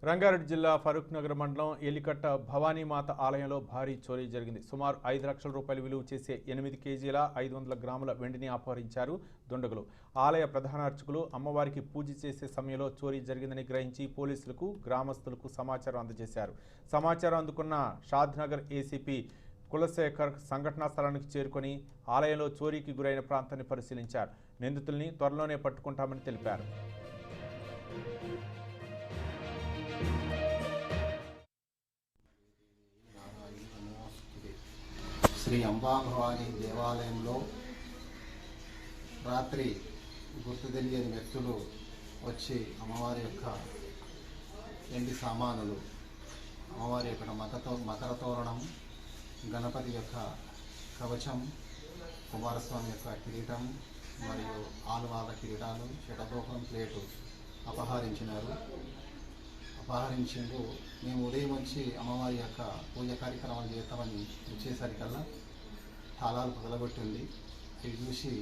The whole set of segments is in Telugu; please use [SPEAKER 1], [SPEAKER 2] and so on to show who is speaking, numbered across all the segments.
[SPEAKER 1] రంగారెడ్డి జిల్లా ఫరూక్ నగర్ మండలం ఎలికట్ట భవానీమాత ఆలయంలో భారీ చోరీ జరిగింది. సుమారు 5 లక్షల రూపాయలు విలువ చేసే 8 కేజీల 500 గ్రాముల వెండిని అపహరించారు దుండగులు. ఆలయ ప్రధాన అర్చకులు అమ్మవారికి పూజ చేసే సమయంలో చోరీ జరిగిందని గ్రహించి పోలీసులకు, గ్రామస్తులకు సమాచారం అందజేశారు. సమాచారం అందుకున్న షాద్నగర్ ఏసీపీ కులశేఖర్ సంఘటనా స్థలానికి చేరుకొని ఆలయంలో చోరీకి గురైన ప్రాంతాన్ని పరిశీలించారు. నిందితుల్ని త్వరలోనే పట్టుకుంటామని తెలిపారు.
[SPEAKER 2] శ్రీ అంబాభవాని దేవాలయంలో రాత్రి గుర్తు తెలియని వ్యక్తులు వచ్చి అమ్మవారి యొక్క ఎండి సామానులు, అమ్మవారి యొక్క మకర తోరణం, గణపతి యొక్క కవచం, కుమారస్వామి యొక్క కిరీటం మరియు ఆలువాల కిరీటాలు, శటగోపురం ప్లేటు అపహరించిండు. మేము ఉదయం వచ్చి అమ్మవారి యొక్క పూజ కార్యక్రమాలు చేస్తామని వచ్చేసరికల్లా తాళాలు పగలగొట్టింది. ఇవి చూసి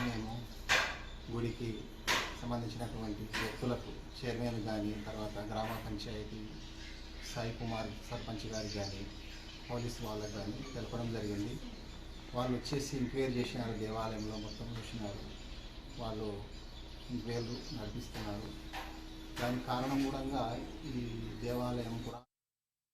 [SPEAKER 2] మేము గుడికి సంబంధించినటువంటి వ్యక్తులకు, చైర్మన్ కానీ, తర్వాత గ్రామ పంచాయతీ సాయి కుమార్ సర్పంచ్ గారికి కానీ, పోలీసు వాళ్ళకి కానీ తెలపడం జరిగింది. వాళ్ళు వచ్చేసి ఎంక్వైరీ చేసినారు, దేవాలయంలో మొత్తం చూసినారు, వాళ్ళు ఎంక్వైరీలు నడిపిస్తున్నారు. దానికి కారణం కూడా ఈ దేవాలయం కూడా